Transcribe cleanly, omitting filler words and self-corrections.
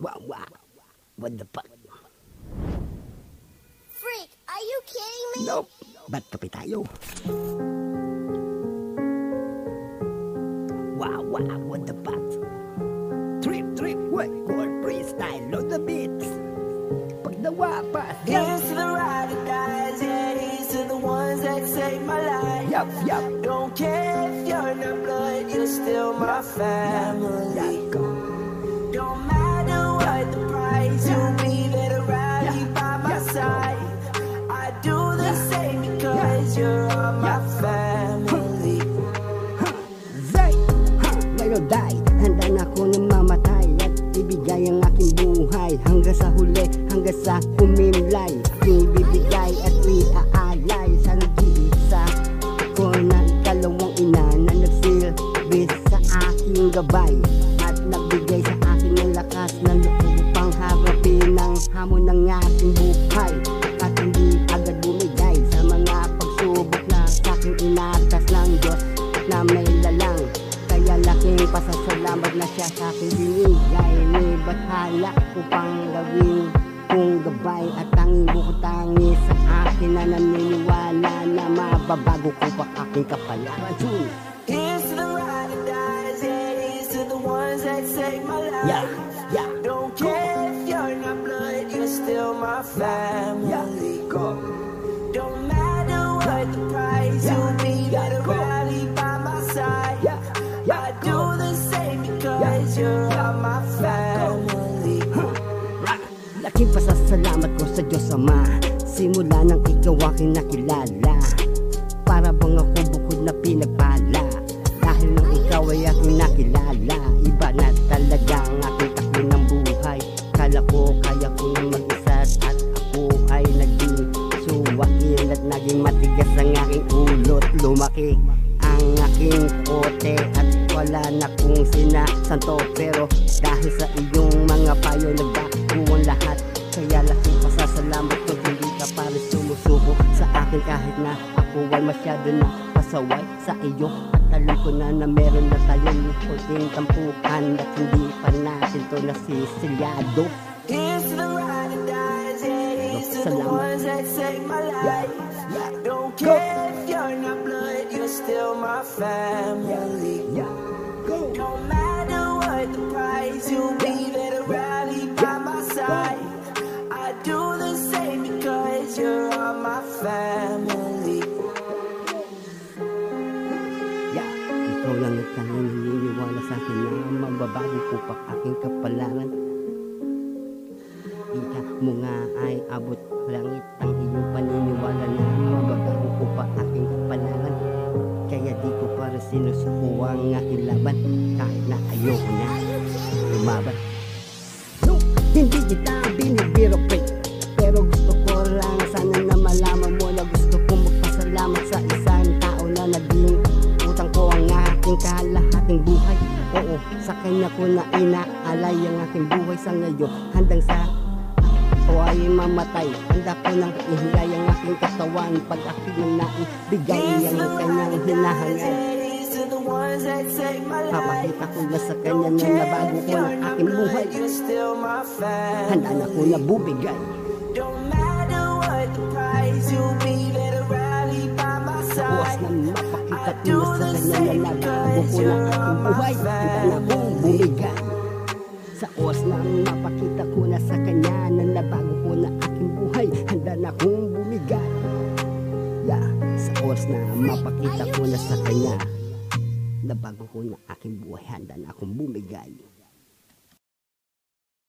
Wow, wow. What the fuck? Freak, are you kidding me? Nope. Ba't kape tayo? Wow, wow. What the fuck? Trip, trip. What? Core freestyle on the beats. Pag nawa pa. Here's to the ride or dies, yeah, here's to the ones that save my life. Yup, yup. Don't care if you're not blood, you're still my family. Don't matter what the price, you'll be there to rally by my side. I do the same because you're on my family. Zay! Ngayon die, handa na ako na mamatay at ibigay ang aking buhay hanggang sa huli, hanggang sa humimlay. Aking ibibigay at iaalay sa nag-iisa ko na ikalawang ina na nagsilbi sa aking gabay at nagbigay sa akin ng lakas ng loob upang harapin ang hamon ng aking buhay at hindi agad bumigay sa mga pagsubok na sa aking inatas ng Diyos na may lalang. Kaya laking pasasalamat na siya sa aking binigay ni Bathala upang gawin kong gabay at tanging buko-tangi sa akin na naniniwala na mababago ko pa aking kapalaran. Here's to the ride or dies, yeah, here's to the ones that save my life. Yeah, yeah. Don't care if you're not blood, you're still my family. Yeah, go. Don't matter what the price, you'll be there to rally by my side. I do the same because you're on my family. Laking pasasalamat ko sa Diyos Ama, simula nang ikaw aking nakilala. Para bang ako bukod na pinagpala, dahil nang ikaw ay aking nakilala. Iba na talaga ang aking takbo ng buhay. Kala ko kaya ko nang mag-isa at ako ay naging suwain at naging matigas ang aking ulot. Lumaki ang aking kote at wala na kong sinasanto, pero dahil sa iyong mga payo nagbago ang lahat. Kaya laking pasasalamat ko, hindi ka para sumusuko sa akin kahit na ako ay masyado na pasaway sa iyo. At alam ko na meron na tayong kunting tampuhan at hindi pa natin to nasisilyado. Here's to the ride or dies, yeah, here's to the ones that save my life. Don't care if you're not blood, you're still my family. Don't matter what the price, you'll be there to rally by my side. I do the same because you're on my family. Yeah, ikaw lang at tanging naniniwala sa akin na mababago ko pa aking kapalaran. Ika mo nga ay abot langit ang iyong paniniwala na mababago ko pa aking kapalaran. Kaya di ko para sinusuko ang aking laban kahit na ayoko na lumaban. No, hindi kita binibiro pre, pero gusto ko lang sana na malaman mo na gusto ko magpasalamat sa isang tao na naging utang ko ang aking kalahating buhay. Oo, sa kanya ko na inaalay ang aking buhay sa ngayon. Handang sa ako ay mamatay, handa ko nang ihilay ang aking katawan pag aking nang naibigay ang kanyang hinahangad. Papakita ko na sa kanya na nabago ko ang aking buhay. Handa na ko na bumigay. Bukas na mapakita ko na sa kanya na nabago ko na aking buhay. Handa na kong bumigay. Sa oras na mapakita ko na sa kanya na nabago ko na aking buhay, handa na akong bumigay. Yeah, sa oras na mapakita ko na sa kanya nabago ko na aking buhay, handa na akong bumigay.